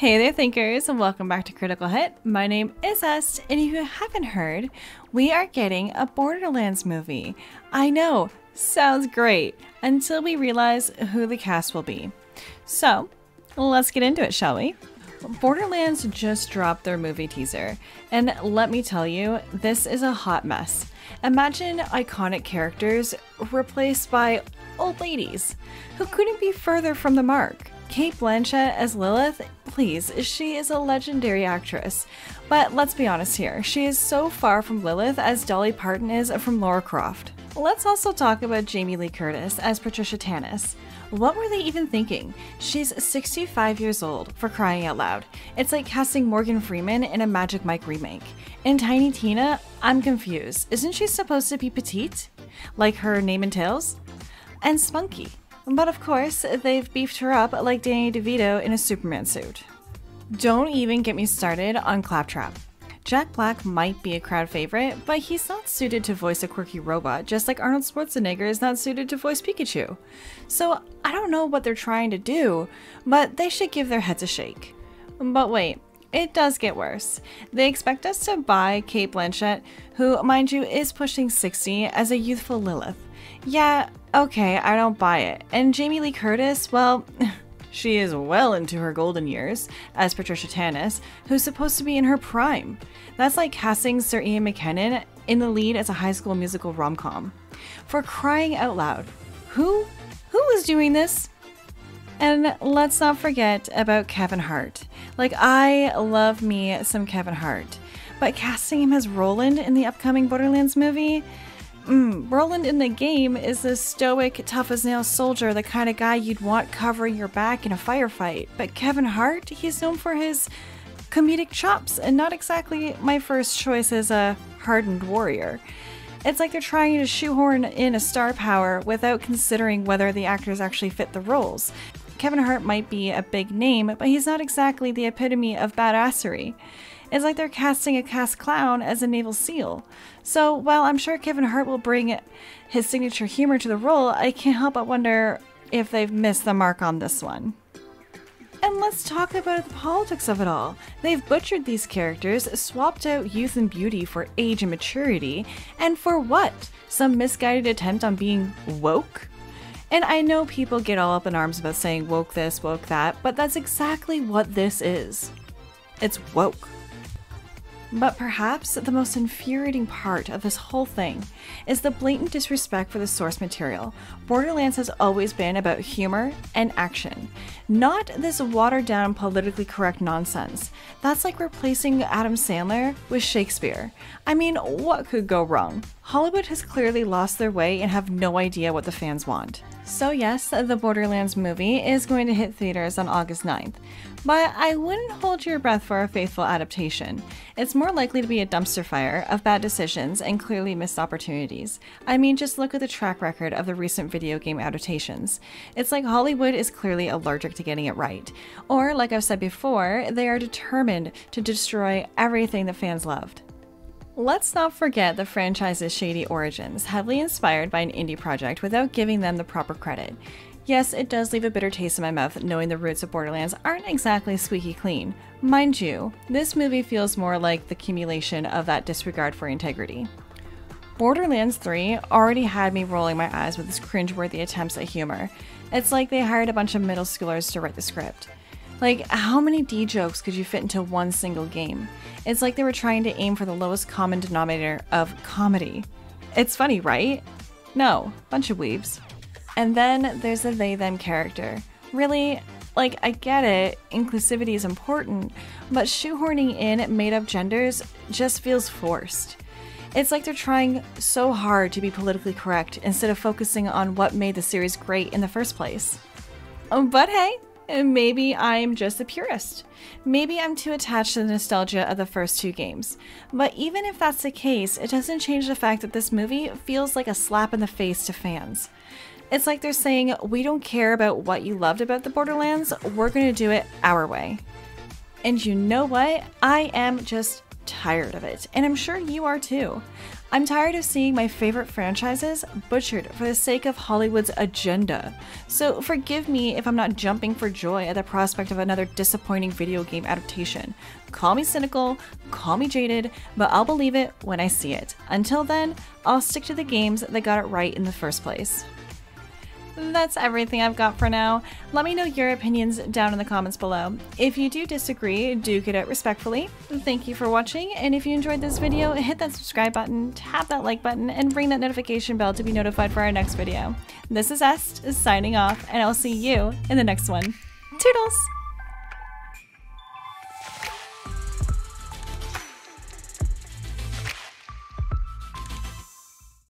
Hey there thinkers, and welcome back to Critical Hit. My name is Est, and if you haven't heard, we are getting a Borderlands movie. I know, sounds great, until we realize who the cast will be. So, let's get into it, shall we? Borderlands just dropped their movie teaser, and let me tell you, this is a hot mess. Imagine iconic characters replaced by old ladies who couldn't be further from the mark. Kate Blanchett as Lilith, please, she is a legendary actress. But let's be honest here, she is so far from Lilith as Dolly Parton is from Lara Croft. Let's also talk about Jamie Lee Curtis as Patricia Tannis. What were they even thinking? She's 65 years old, for crying out loud. It's like casting Morgan Freeman in a Magic Mike remake. And Tiny Tina, I'm confused. Isn't she supposed to be petite? Like her name entails? And spunky. But of course, they've beefed her up like Danny DeVito in a Superman suit. Don't even get me started on Claptrap. Jack Black might be a crowd favorite, but he's not suited to voice a quirky robot, just like Arnold Schwarzenegger is not suited to voice Pikachu. So I don't know what they're trying to do, but they should give their heads a shake. But wait, it does get worse. They expect us to buy Kate Blanchett, who, mind you, is pushing 60, as a youthful Lilith. Yeah, okay, I don't buy it. And Jamie Lee Curtis, well, she is well into her golden years as Patricia Tannis, who's supposed to be in her prime. That's like casting Sir Ian McKellen in the lead as a High School Musical rom-com. For crying out loud, who is doing this? And let's not forget about Kevin Hart. Like, I love me some Kevin Hart, but casting him as Roland in the upcoming Borderlands movie? Roland in the game is this stoic, tough-as-nails soldier, the kind of guy you'd want covering your back in a firefight. But Kevin Hart, he's known for his comedic chops, and not exactly my first choice as a hardened warrior. It's like they're trying to shoehorn in a star power without considering whether the actors actually fit the roles. Kevin Hart might be a big name, but he's not exactly the epitome of badassery. It's like they're casting a cast clown as a naval seal. So while I'm sure Kevin Hart will bring his signature humor to the role, I can't help but wonder if they've missed the mark on this one. And let's talk about the politics of it all. They've butchered these characters, swapped out youth and beauty for age and maturity, and for what? Some misguided attempt on being woke? And I know people get all up in arms about saying woke this, woke that, but that's exactly what this is. It's woke. But perhaps the most infuriating part of this whole thing is the blatant disrespect for the source material. Borderlands has always been about humor and action, not this watered-down politically correct nonsense. That's like replacing Adam Sandler with Shakespeare. I mean, what could go wrong? Hollywood has clearly lost their way and have no idea what the fans want. So yes, the Borderlands movie is going to hit theaters on August 9th, but I wouldn't hold your breath for a faithful adaptation. It's more likely to be a dumpster fire of bad decisions and clearly missed opportunities. I mean, just look at the track record of the recent video game adaptations. It's like Hollywood is clearly allergic to getting it right. Or, like I've said before, they are determined to destroy everything the fans loved. Let's not forget the franchise's shady origins, heavily inspired by an indie project without giving them the proper credit. Yes, it does leave a bitter taste in my mouth knowing the roots of Borderlands aren't exactly squeaky clean. Mind you, this movie feels more like the accumulation of that disregard for integrity. Borderlands 3 already had me rolling my eyes with its cringeworthy attempts at humor. It's like they hired a bunch of middle schoolers to write the script. Like, how many D jokes could you fit into one single game? It's like they were trying to aim for the lowest common denominator of comedy. It's funny, right? No, bunch of weebs. And then there's the they-them character. Really, like, I get it, inclusivity is important, but shoehorning in made-up genders just feels forced. It's like they're trying so hard to be politically correct instead of focusing on what made the series great in the first place. But hey, maybe I'm just a purist. Maybe I'm too attached to the nostalgia of the first two games. But even if that's the case, it doesn't change the fact that this movie feels like a slap in the face to fans. It's like they're saying, we don't care about what you loved about the Borderlands, we're gonna do it our way. And you know what? I am just tired of it, and I'm sure you are too. I'm tired of seeing my favorite franchises butchered for the sake of Hollywood's agenda. So forgive me if I'm not jumping for joy at the prospect of another disappointing video game adaptation. Call me cynical, call me jaded, but I'll believe it when I see it. Until then, I'll stick to the games that got it right in the first place. That's everything I've got for now. Let me know your opinions down in the comments below. If you do disagree, do get it respectfully. Thank you for watching, and if you enjoyed this video, hit that subscribe button, tap that like button, and ring that notification bell to be notified for our next video. This is Est, signing off, and I'll see you in the next one. Toodles!